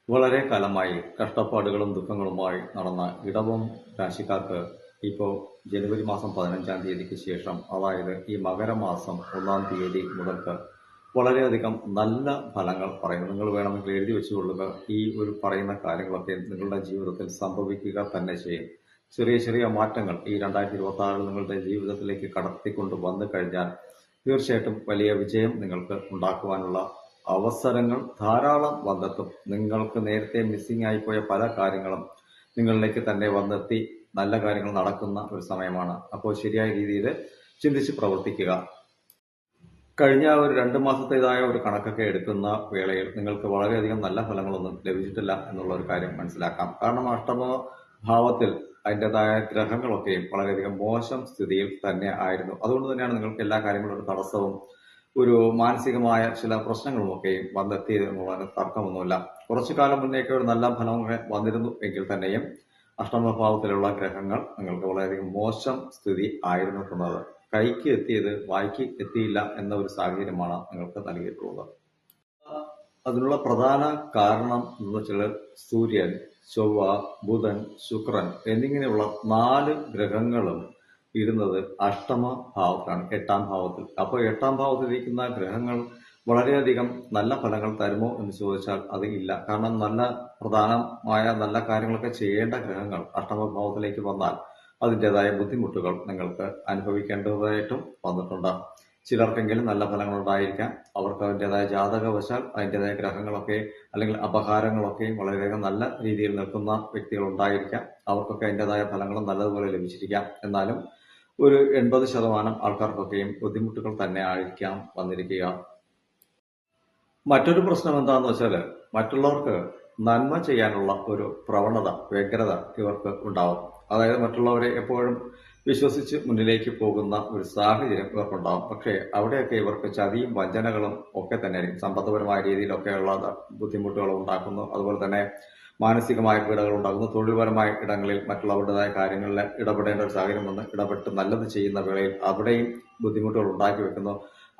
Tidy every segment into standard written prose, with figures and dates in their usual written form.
വളരെ കാലമായി കഷ്ടപ്പാടുകളും ദുഃഖങ്ങളുമായി നടന്ന ഇടവം രാശിക്കാർക്ക് ഇപ്പോൾ ജനുവരി മാസം 15-ാം തീയതിക്ക് ശേഷം, അതായത് ഈ മകരമാസം 1-ാം തീയതി മുതൽക്ക് വളരെയധികം നല്ല ഫലങ്ങൾ പറയുന്നു. നിങ്ങൾ വേണമെങ്കിൽ എഴുതി വെച്ചുകൊള്ളുക. ഈ ഒരു പറയുന്ന കാര്യങ്ങളൊക്കെ നിങ്ങളുടെ ജീവിതത്തിൽ സംഭവിക്കുക തന്നെ ചെയ്യും. ചെറിയ ചെറിയ മാറ്റങ്ങൾ ഈ 2026 നിങ്ങളുടെ ജീവിതത്തിലേക്ക് കടത്തിക്കൊണ്ട് വന്നു കഴിഞ്ഞാൽ തീർച്ചയായിട്ടും വലിയ വിജയം നിങ്ങൾക്ക് ഉണ്ടാക്കുവാനുള്ള അവസരങ്ങൾ ധാരാളം വന്നെത്തും. നിങ്ങൾക്ക് നേരത്തെ മിസ്സിംഗ് ആയിപ്പോയ പല കാര്യങ്ങളും നിങ്ങളിലേക്ക് തന്നെ വന്നെത്തി നല്ല കാര്യങ്ങൾ നടക്കുന്ന ഒരു സമയമാണ്. അപ്പോൾ ശരിയായ രീതിയിൽ ചിന്തിച്ച് പ്രവർത്തിക്കുക. കഴിഞ്ഞ ഒരു 2 മാസത്തേതായ ഒരു കണക്കൊക്കെ എടുക്കുന്ന വേളയിൽ നിങ്ങൾക്ക് വളരെയധികം നല്ല ഫലങ്ങളൊന്നും ലഭിച്ചിട്ടില്ല എന്നുള്ള ഒരു കാര്യം മനസ്സിലാക്കാം. കാരണം അഷ്ടമ ഭാവത്തിൽ അതിൻ്റെതായ ഗ്രഹങ്ങളൊക്കെയും വളരെയധികം മോശം സ്ഥിതിയിൽ തന്നെ ആയിരുന്നു. അതുകൊണ്ട് തന്നെയാണ് നിങ്ങൾക്ക് എല്ലാ കാര്യങ്ങളും ഒരു തടസ്സവും ഒരു മാനസികമായ ചില പ്രശ്നങ്ങളുമൊക്കെയും വന്നെത്തിയത് എന്നുള്ളതിന് തർക്കമൊന്നുമില്ല. കുറച്ചു കാലം മുന്നേക്ക് ഒരു നല്ല ഫലമൊക്കെ വന്നിരുന്നു എങ്കിൽ തന്നെയും അഷ്ടമഭാവത്തിലുള്ള ഗ്രഹങ്ങൾ നിങ്ങൾക്ക് വളരെയധികം മോശം സ്ഥിതി ആയിരുന്നു തന്നത്. കൈക്ക് എത്തിയത് വായ്ക്ക് എത്തിയില്ല എന്ന ഒരു സാഹചര്യമാണ് നിങ്ങൾക്ക് നൽകിയിട്ടുള്ളത്. അതിനുള്ള പ്രധാന കാരണം എന്ന് വെച്ചാൽ സൂര്യൻ, ചൊവ്വ, ബുധൻ, ശുക്രൻ എന്നിങ്ങനെയുള്ള 4 ഗ്രഹങ്ങളും ഇരുന്നത് അഷ്ടമ ഭാവത്തിലാണ്, 8-ാം ഭാവത്തിൽ. അപ്പോൾ 8-ാം ഭാവത്തിലിരിക്കുന്ന ഗ്രഹങ്ങൾ വളരെയധികം നല്ല ഫലങ്ങൾ തരുമോ എന്ന് ചോദിച്ചാൽ അത് ഇല്ല. കാരണം നല്ല പ്രധാനമായ നല്ല കാര്യങ്ങളൊക്കെ ചെയ്യേണ്ട ഗ്രഹങ്ങൾ അഷ്ടമഭാവത്തിലേക്ക് വന്നാൽ അതിൻ്റെതായ ബുദ്ധിമുട്ടുകൾ നിങ്ങൾക്ക് അനുഭവിക്കേണ്ടതായിട്ടും വന്നിട്ടുണ്ട്. ചിലർക്കെങ്കിലും നല്ല ഫലങ്ങൾ ഉണ്ടായിരിക്കാം. അവർക്ക് അതിൻ്റെതായ ജാതകവശാൽ അതിൻ്റെതായ ഗ്രഹങ്ങളൊക്കെ അല്ലെങ്കിൽ അപഹാരങ്ങളൊക്കെ വളരെയധികം നല്ല രീതിയിൽ നിൽക്കുന്ന വ്യക്തികൾ ഉണ്ടായിരിക്കാം. അവർക്കൊക്കെ അതിൻ്റെതായ ഫലങ്ങളും നല്ലതുപോലെ ലഭിച്ചിരിക്കാം. എന്നാലും ഒരു 80% ആൾക്കാർക്കൊക്കെയും ബുദ്ധിമുട്ടുകൾ തന്നെ ആയിരിക്കാം വന്നിരിക്കുക. മറ്റൊരു പ്രശ്നം എന്താണെന്ന് വെച്ചാൽ മറ്റുള്ളവർക്ക് നന്മ ചെയ്യാനുള്ള ഒരു പ്രവണത, വ്യഗ്രത ഇവർക്ക് ഉണ്ടാവും. അതായത് മറ്റുള്ളവരെ എപ്പോഴും വിശ്വസിച്ച് മുന്നിലേക്ക് പോകുന്ന ഒരു സാഹചര്യം ഇവർക്കുണ്ടാവും. പക്ഷേ അവിടെയൊക്കെ ഇവർക്ക് ചതിയും വഞ്ചനകളും ഒക്കെ തന്നെയായിരിക്കും. സമ്പദ്പരമായ രീതിയിലൊക്കെയുള്ള ബുദ്ധിമുട്ടുകൾ ഉണ്ടാക്കുന്നു. അതുപോലെ തന്നെ മാനസികമായ പീഡകൾ ഉണ്ടാകുന്നു. തൊഴിൽപരമായ ഇടങ്ങളിൽ മറ്റുള്ളവരുടേതായ കാര്യങ്ങളിൽ ഇടപെടേണ്ട ഒരു സാഹചര്യം വന്ന് ഇടപെട്ട് നല്ലത് ചെയ്യുന്ന വേളയിൽ അവിടെയും ബുദ്ധിമുട്ടുകൾ ഉണ്ടാക്കി വെക്കുന്നു.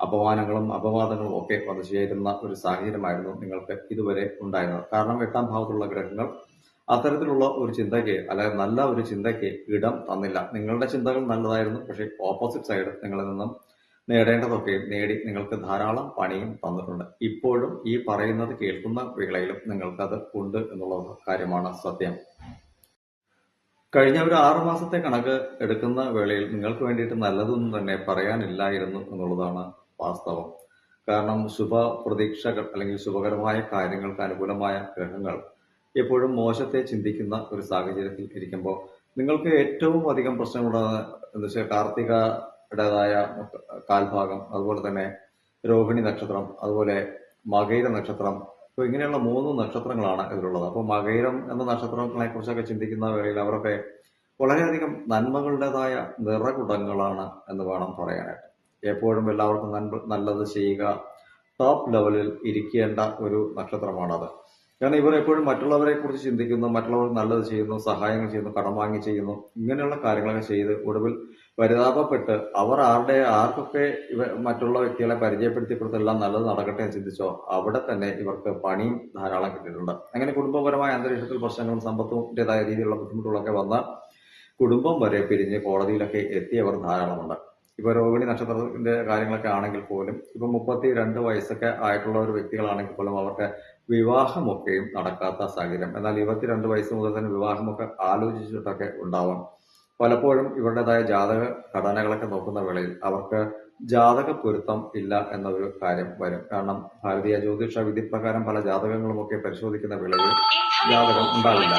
അപമാനങ്ങളും അപവാദങ്ങളും ഒക്കെ വന്നു ചേരുന്ന ഒരു സാഹചര്യമായിരുന്നു നിങ്ങൾക്ക് ഇതുവരെ ഉണ്ടായിരുന്നത്. കാരണം 8-ാം ഭാവത്തിലുള്ള ഗ്രഹങ്ങൾ അത്തരത്തിലുള്ള ഒരു ചിന്തയ്ക്ക്, അല്ലെങ്കിൽ നല്ല ഒരു ചിന്തയ്ക്ക് ഇടം തന്നില്ല. നിങ്ങളുടെ ചിന്തകൾ നല്ലതായിരുന്നു, പക്ഷേ ഓപ്പോസിറ്റ് സൈഡ് നിങ്ങളിൽ നിന്നും നേടേണ്ടതൊക്കെ നേടി നിങ്ങൾക്ക് ധാരാളം പണിയും തന്നിട്ടുണ്ട്. ഇപ്പോഴും ഈ പറയുന്നത് കേൾക്കുന്ന വേളയിലും നിങ്ങൾക്കത് ഉണ്ട് എന്നുള്ള കാര്യമാണ് സത്യം. കഴിഞ്ഞ ഒരു 6 മാസത്തെ കണക്ക് എടുക്കുന്ന വേളയിൽ നിങ്ങൾക്ക് വേണ്ടിയിട്ട് നല്ലതൊന്നും തന്നെ പറയാനില്ലായിരുന്നു എന്നുള്ളതാണ് വാസ്തവം. കാരണം ശുഭ പ്രതീക്ഷകൾ അല്ലെങ്കിൽ ശുഭകരമായ കാര്യങ്ങൾക്ക് അനുകൂലമായ ഗ്രഹങ്ങൾ എപ്പോഴും മോശത്തെ ചിന്തിക്കുന്ന ഒരു സാഹചര്യത്തിൽ ഇരിക്കുമ്പോൾ നിങ്ങൾക്ക് ഏറ്റവും അധികം പ്രശ്നമുണ്ടാകുന്ന എന്ന് വെച്ചാൽ കാർത്തികയുടേതായ കാൽഭാഗം, അതുപോലെ തന്നെ രോഹിണി നക്ഷത്രം, അതുപോലെ മകയിര നക്ഷത്രം. അപ്പോൾ ഇങ്ങനെയുള്ള 3 നക്ഷത്രങ്ങളാണ് ഇതിലുള്ളത്. അപ്പോൾ മകയിരം എന്ന നക്ഷത്രങ്ങളെ കുറിച്ചൊക്കെ ചിന്തിക്കുന്ന വേളയിൽ അവരൊക്കെ വളരെയധികം നന്മകളുടേതായ നിറകുടങ്ങളാണ് എന്ന് വേണം പറയാനായിട്ട്. എപ്പോഴും എല്ലാവർക്കും നല്ലത് ചെയ്യുക, ടോപ്പ് ലെവലിൽ ഇരിക്കേണ്ട ഒരു നക്ഷത്രമാണത്. കാരണം ഇവർ എപ്പോഴും മറ്റുള്ളവരെ കുറിച്ച് ചിന്തിക്കുന്നു, മറ്റുള്ളവർക്ക് നല്ലത് ചെയ്യുന്നു, സഹായങ്ങൾ ചെയ്യുന്നു, കടം വാങ്ങി ചെയ്യുന്നു, ഇങ്ങനെയുള്ള കാര്യങ്ങളൊക്കെ ചെയ്ത് ഒടുവിൽ പരിതാപപ്പെട്ട് അവർ ആർക്കൊക്കെ മറ്റുള്ള വ്യക്തികളെ പരിചയപ്പെടുത്തിയപ്പോഴത്തെല്ലാം നല്ലത് നടക്കട്ടെ എന്ന് ചിന്തിച്ചോ അവിടെ തന്നെ ഇവർക്ക് പണിയും ധാരാളം കിട്ടിയിട്ടുണ്ട്. അങ്ങനെ കുടുംബപരമായ അന്തരീക്ഷത്തിൽ പ്രശ്നങ്ങളും സമ്പത്തിൻ്റെതായ രീതിയിലുള്ള ബുദ്ധിമുട്ടുകളൊക്കെ വന്ന കുടുംബം വരെ പിരിഞ്ഞ് കോടതിയിലൊക്കെ എത്തിയവർ ധാരാളമുണ്ട്. ഇപ്പൊ രോഹിണി നക്ഷത്രത്തിന്റെ കാര്യങ്ങളൊക്കെ ആണെങ്കിൽ പോലും ഇപ്പൊ 32 വയസ്സൊക്കെ ആയിട്ടുള്ള ഒരു വ്യക്തികളാണെങ്കിൽ പോലും അവർക്ക് വിവാഹമൊക്കെയും നടക്കാത്ത സാഹചര്യം. എന്നാൽ 22 വയസ്സ് മുതൽ തന്നെ വിവാഹമൊക്കെ ആലോചിച്ചിട്ടൊക്കെ ഉണ്ടാവും. പലപ്പോഴും ഇവരുടേതായ ജാതക ഘടനകളൊക്കെ നോക്കുന്ന വേളയിൽ അവർക്ക് ജാതക പൊരുത്തം ഇല്ല എന്നൊരു കാര്യം വരും. കാരണം ഭാരതീയ ജ്യോതിഷ വിധി പ്രകാരം പല ജാതകങ്ങളുമൊക്കെ പരിശോധിക്കുന്ന വേളയിൽ ജാതകം ഉണ്ടാവില്ല.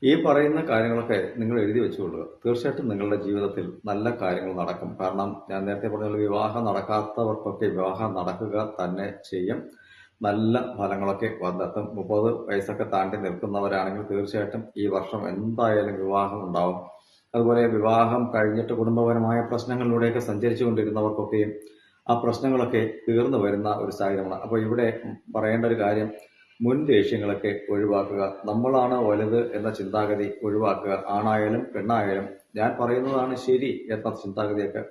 ഈ പറയുന്ന കാര്യങ്ങളൊക്കെ നിങ്ങൾ എഴുതി വെച്ചുകൊള്ളുക. തീർച്ചയായിട്ടും നിങ്ങളുടെ ജീവിതത്തിൽ നല്ല കാര്യങ്ങൾ നടക്കും. കാരണം ഞാൻ നേരത്തെ പറഞ്ഞ വിവാഹം നടക്കാത്തവർക്കൊക്കെ വിവാഹം നടക്കുക തന്നെ ചെയ്യും. നല്ല ഫലങ്ങളൊക്കെ വന്നെത്തും. 30 വയസ്സൊക്കെ താണ്ടി നിൽക്കുന്നവരാണെങ്കിൽ തീർച്ചയായിട്ടും ഈ വർഷം എന്തായാലും വിവാഹം ഉണ്ടാവും. അതുപോലെ വിവാഹം കഴിഞ്ഞിട്ട് കുടുംബപരമായ പ്രശ്നങ്ങളിലൂടെയൊക്കെ സഞ്ചരിച്ചു കൊണ്ടിരുന്നവർക്കൊക്കെയും ആ പ്രശ്നങ്ങളൊക്കെ തീർന്നു വരുന്ന ഒരു സാഹചര്യമാണ്. അപ്പോൾ ഇവിടെ പറയേണ്ട ഒരു കാര്യം, മുൻ ദേഷ്യങ്ങളൊക്കെ ഒഴിവാക്കുക. നമ്മളാണ് വലുത് എന്ന ചിന്താഗതി ഒഴിവാക്കുക. ആണായാലും പെണ്ണായാലും ഞാൻ പറയുന്നതാണ് ശരി എന്ന ചിന്താഗതിയൊക്കെ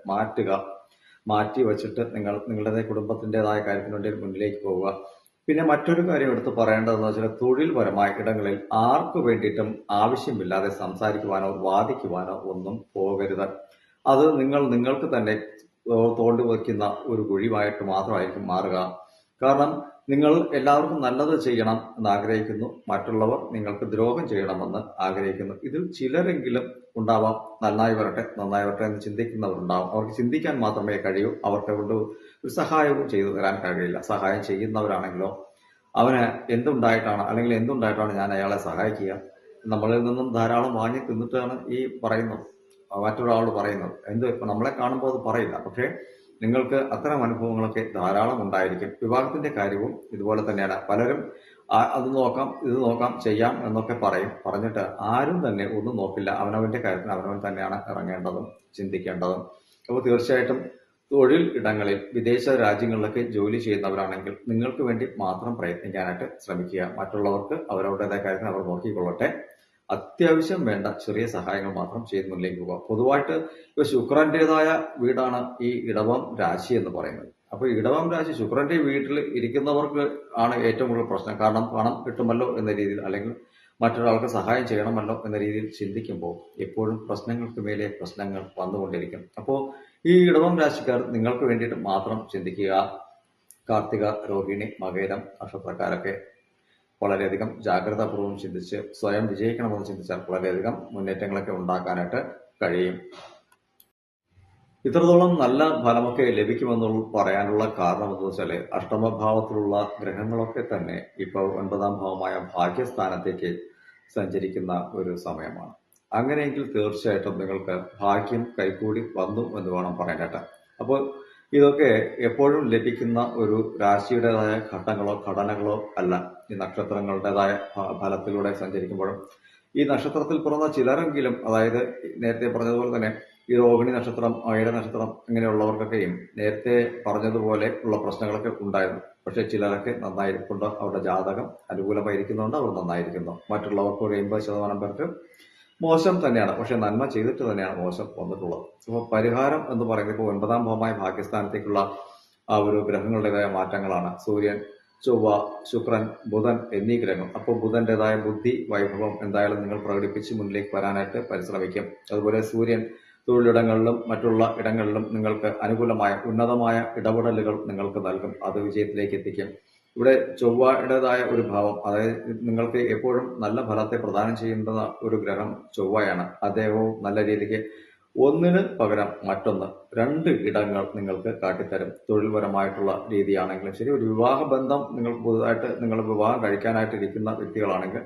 മാറ്റി വച്ചിട്ട് നിങ്ങളുടേതായ കുടുംബത്തിൻ്റെതായ കാര്യത്തിന് വേണ്ടി മുന്നിലേക്ക് പോവുക. പിന്നെ മറ്റൊരു കാര്യം എടുത്ത് പറയേണ്ടതെന്ന് വെച്ചാൽ തൊഴിൽപരമായ ഇടങ്ങളിൽ ആർക്കു വേണ്ടിയിട്ടും ആവശ്യമില്ലാതെ സംസാരിക്കുവാനോ വാദിക്കുവാനോ ഒന്നും പോകരുത്. അത് നിങ്ങൾക്ക് തന്നെ തോണ്ടി വയ്ക്കുന്ന ഒരു കുഴിവായിട്ട് മാത്രമായിരിക്കും മാറുക. കാരണം നിങ്ങൾ എല്ലാവർക്കും നല്ലത് ചെയ്യണം എന്ന് ആഗ്രഹിക്കുന്നു, മറ്റുള്ളവർ നിങ്ങൾക്ക് ദ്രോഹം ചെയ്യണമെന്ന് ആഗ്രഹിക്കുന്നു. ഇതിൽ ചിലരെങ്കിലും ഉണ്ടാവാം നന്നായി വരട്ടെ എന്ന് ചിന്തിക്കുന്നവരുണ്ടാവും. അവർക്ക് ചിന്തിക്കാൻ മാത്രമേ കഴിയൂ, അവർക്ക് കൊണ്ട് ഒരു സഹായവും ചെയ്തു തരാൻ കഴിയില്ല. സഹായം ചെയ്യുന്നവരാണെങ്കിലോ അവന് എന്തുണ്ടായിട്ടാണ് ഞാൻ അയാളെ സഹായിക്കുക, നമ്മളിൽ നിന്നും ധാരാളം വാങ്ങി തിന്നിട്ടാണ് ഈ പറയുന്നത്, മറ്റൊരാളോട് പറയുന്നത്. നമ്മളെ കാണുമ്പോൾ അത് പറയില്ല, പക്ഷേ നിങ്ങൾക്ക് അത്തരം അനുഭവങ്ങളൊക്കെ ധാരാളം ഉണ്ടായിരിക്കും. വിവാഹത്തിന്റെ കാര്യവും ഇതുപോലെ തന്നെയാണ്. പലരും അത് നോക്കാം ഇത് നോക്കാം ചെയ്യാം എന്നൊക്കെ പറഞ്ഞിട്ട് ആരും തന്നെ ഒന്നും നോക്കില്ല. അവനവന്റെ കാര്യത്തിന് അവനവൻ തന്നെയാണ് ഇറങ്ങേണ്ടതും ചിന്തിക്കേണ്ടതും. അപ്പോൾ തീർച്ചയായിട്ടും തൊഴിൽ ഇടങ്ങളിൽ വിദേശ രാജ്യങ്ങളിലൊക്കെ ജോലി ചെയ്യുന്നവരാണെങ്കിൽ നിങ്ങൾക്ക് വേണ്ടി മാത്രം പ്രയത്നിക്കാനായിട്ട് ശ്രമിക്കുക. മറ്റുള്ളവർക്ക് അവരവരുടേതായ കാര്യത്തിന് അവർ നോക്കിക്കൊള്ളട്ടെ. അത്യാവശ്യം വേണ്ട ചെറിയ സഹായങ്ങൾ മാത്രം ചെയ്ത് മുന്നിലേക്ക് പോകുക. പൊതുവായിട്ട് ഇപ്പൊ ശുക്രന്റേതായ വീടാണ് ഈ ഇടവം രാശി എന്ന് പറയുന്നത്. അപ്പൊ ഇടവം രാശി ശുക്രന്റെ വീട്ടിൽ ഇരിക്കുന്നവർക്ക് ആണ് ഏറ്റവും കൂടുതൽ പ്രശ്നം. കാരണം പണം കിട്ടുമല്ലോ എന്ന രീതിയിൽ, അല്ലെങ്കിൽ മറ്റൊരാൾക്ക് സഹായം ചെയ്യണമല്ലോ എന്ന രീതിയിൽ ചിന്തിക്കുമ്പോൾ എപ്പോഴും പ്രശ്നങ്ങൾക്ക് മേലെ പ്രശ്നങ്ങൾ വന്നുകൊണ്ടിരിക്കും. അപ്പോൾ ഈ ഇടവം രാശിക്കാർ നിങ്ങൾക്ക് വേണ്ടിയിട്ട് മാത്രം ചിന്തിക്കുക. കാർത്തിക, രോഹിണി, മകരം നക്ഷത്രക്കാരൊക്കെ വളരെയധികം ജാഗ്രതാപൂർവ്വം ചിന്തിച്ച് സ്വയം വിജയിക്കണമെന്ന് ചിന്തിച്ചാൽ വളരെയധികം മുന്നേറ്റങ്ങളൊക്കെ ഉണ്ടാക്കാനായിട്ട് കഴിയും. ഇത്രത്തോളം നല്ല ഫലമൊക്കെ ലഭിക്കുമെന്നുള്ള പറയാനുള്ള കാരണം എന്ന് വെച്ചാൽ അഷ്ടമഭാവത്തിലുള്ള ഗ്രഹങ്ങളൊക്കെ തന്നെ ഇപ്പോൾ 9ാം ഭാവമായ ഭാഗ്യസ്ഥാനത്തേക്ക് സഞ്ചരിക്കുന്ന ഒരു സമയമാണ്. അങ്ങനെയെങ്കിൽ തീർച്ചയായിട്ടും നിങ്ങൾക്ക് ഭാഗ്യം കൈകൂടി വന്നു എന്ന് വേണം പറയാനായിട്ട്. അപ്പോൾ ഇതൊക്കെ എപ്പോഴും ലഭിക്കുന്ന ഒരു രാശിയുടേതായ ഘട്ടങ്ങളോ ഘടനകളോ അല്ല. ഈ നക്ഷത്രങ്ങളുടേതായ ഫലത്തിലൂടെ സഞ്ചരിക്കുമ്പോഴും ഈ നക്ഷത്രത്തിൽ പിറന്ന ചിലരെങ്കിലും, അതായത് നേരത്തെ പറഞ്ഞതുപോലെ തന്നെ ഈ രോഹിണി നക്ഷത്രം, മകര നക്ഷത്രം ഇങ്ങനെയുള്ളവർക്കൊക്കെയും നേരത്തെ പറഞ്ഞതുപോലെ ഉള്ള പ്രശ്നങ്ങളൊക്കെ ഉണ്ടായിരുന്നു. പക്ഷെ ചിലരൊക്കെ നന്നായിരിക്കുന്നുണ്ട്, അവരുടെ ജാതകം അനുകൂലമായിരിക്കുന്നുണ്ട്, അവർ നന്നായിരിക്കുന്നു. മറ്റുള്ളവർക്ക് ഒരു 80% പേർക്ക് മോശം തന്നെയാണ്, പക്ഷെ നന്മ ചെയ്തിട്ട് തന്നെയാണ് മോശം വന്നിട്ടുള്ളത്. അപ്പോൾ പരിഹാരം എന്ന് പറയുന്നത് ഇപ്പോൾ 9ാം ഭാവമായ ഭാഗ്യസ്ഥാനത്തേക്കുള്ള ആ ഒരു ഗ്രഹങ്ങളുടേതായ മാറ്റങ്ങളാണ്. സൂര്യൻ, ചൊവ്വ, ശുക്രൻ, ബുധൻ എന്നീ ഗ്രഹങ്ങൾ. അപ്പോൾ ബുധന്റേതായ ബുദ്ധി വൈഭവം എന്തായാലും നിങ്ങൾ പ്രകടിപ്പിച്ച് മുന്നിലേക്ക് വരാനായിട്ട് പരിശ്രമിക്കും. അതുപോലെ സൂര്യൻ തൊഴിലിടങ്ങളിലും മറ്റുള്ള ഇടങ്ങളിലും നിങ്ങൾക്ക് അനുകൂലമായ ഉന്നതമായ ഇടപെടലുകൾ നിങ്ങൾക്ക് നൽകും, അത് വിജയത്തിലേക്ക് എത്തിക്കും. ഇവിടെ ചൊവ്വയുടേതായ ഒരു ഭാവം, അതായത് നിങ്ങൾക്ക് എപ്പോഴും നല്ല ഫലത്തെ പ്രദാനം ചെയ്യുന്ന ഒരു ഗ്രഹം ചൊവ്വയാണ്. അദ്ദേഹവും നല്ല രീതിക്ക് ഒന്നിന് പകരം മറ്റൊന്ന് 2 ഇടങ്ങൾ നിങ്ങൾക്ക് കാട്ടിത്തരും. തൊഴിൽപരമായിട്ടുള്ള രീതിയാണെങ്കിലും ശരി, ഒരു വിവാഹ ബന്ധം പുതുതായിട്ട് നിങ്ങൾ വിവാഹം കഴിക്കാനായിട്ടിരിക്കുന്ന വ്യക്തികളാണെങ്കിൽ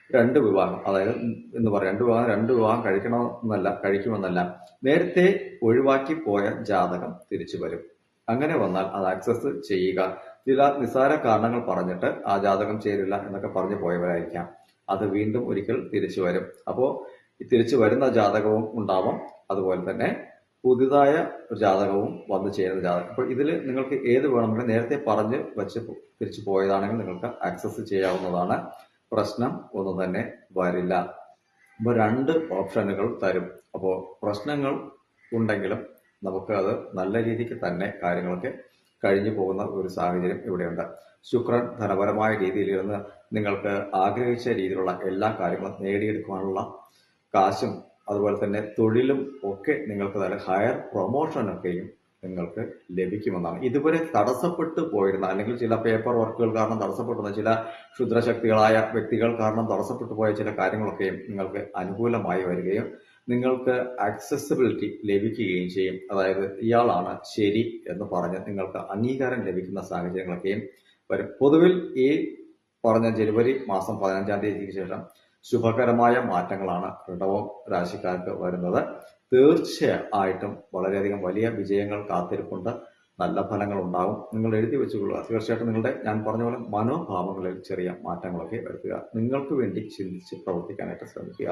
2 വിവാഹം, അതായത് എന്ന് പറയാം 2 വിവാഹം കഴിക്കുമെന്നല്ല, നേരത്തെ ഒഴിവാക്കി പോയ ജാതകം തിരിച്ചു വരും. അങ്ങനെ വന്നാൽ അത് ആക്സസ് ചെയ്യുക. ചില നിസ്സാര കാരണങ്ങൾ പറഞ്ഞിട്ട് ആ ജാതകം ചേരില്ല എന്നൊക്കെ പറഞ്ഞു പോയവരായിരിക്കാം, അത് വീണ്ടും ഒരിക്കൽ തിരിച്ചു വരും. അപ്പോൾ തിരിച്ചു വരുന്ന ജാതകവും ഉണ്ടാവാം, അതുപോലെ തന്നെ പുതിയതായ ഒരു ജാതകവും വന്നു ചേരുന്ന ജാതകം. അപ്പോൾ ഇതിൽ നിങ്ങൾക്ക് ഏത് വേണമെങ്കിലും നേരത്തെ പറഞ്ഞ് വെച്ച് തിരിച്ചു പോയതാണെങ്കിൽ നിങ്ങൾക്ക് ആക്സസ് ചെയ്യാവുന്നതാണ്. പ്രശ്നം ഒന്നും തന്നെ വരില്ല. അപ്പോൾ 2 ഓപ്ഷനുകൾ തരും. അപ്പോൾ പ്രശ്നങ്ങൾ ഉണ്ടെങ്കിലും നമുക്ക് അത് നല്ല രീതിക്ക് തന്നെ കാര്യങ്ങളൊക്കെ കഴിഞ്ഞു പോകുന്ന ഒരു സാഹചര്യം ഇവിടെയുണ്ട്. ശുക്രൻ ധനപരമായ രീതിയിലിരുന്ന് നിങ്ങൾക്ക് ആഗ്രഹിച്ച രീതിയിലുള്ള എല്ലാ കാര്യങ്ങളും നേടിയെടുക്കുവാനുള്ള കാശും അതുപോലെ തന്നെ തൊഴിലും ഒക്കെ നിങ്ങൾക്ക് നല്ല ഹയർ പ്രൊമോഷനൊക്കെയും നിങ്ങൾക്ക് ലഭിക്കുമെന്നാണ്. ഇതുവരെ തടസ്സപ്പെട്ടു പോയിരുന്ന, അല്ലെങ്കിൽ ചില പേപ്പർ വർക്കുകൾ കാരണം തടസ്സപ്പെടുന്ന, ചില ക്ഷുദ്രശക്തികളായ വ്യക്തികൾ കാരണം തടസ്സപ്പെട്ടു പോയ ചില കാര്യങ്ങളൊക്കെയും നിങ്ങൾക്ക് അനുകൂലമായി വരികയും നിങ്ങൾക്ക് ആക്സസിബിലിറ്റി ലഭിക്കുകയും ചെയ്യും. അതായത് ഇയാളാണ് ശരി എന്ന് പറഞ്ഞ് നിങ്ങൾക്ക് അംഗീകാരം ലഭിക്കുന്ന സാഹചര്യങ്ങളൊക്കെയും വരും. പൊതുവിൽ ഈ പറഞ്ഞ ജനുവരി മാസം 15-ാം തീയതിക്ക് ശേഷം ശുഭകരമായ മാറ്റങ്ങളാണ് ഇടവം രാശിക്കാർക്ക് വരുന്നത്. തീർച്ചയായിട്ടും വളരെയധികം വലിയ വിജയങ്ങൾ കാത്തിരിപ്പുണ്ട്, നല്ല ഫലങ്ങൾ ഉണ്ടാവും. നിങ്ങൾ എഴുതി വെച്ചുകൊള്ളുക. തീർച്ചയായിട്ടും ഞാൻ പറഞ്ഞ പോലെ മനോഭാവങ്ങളിൽ ചെറിയ മാറ്റങ്ങളൊക്കെ വരുത്തുക. നിങ്ങൾക്ക് വേണ്ടി ചിന്തിച്ച് പ്രവർത്തിക്കാനായിട്ട് ശ്രമിക്കുക.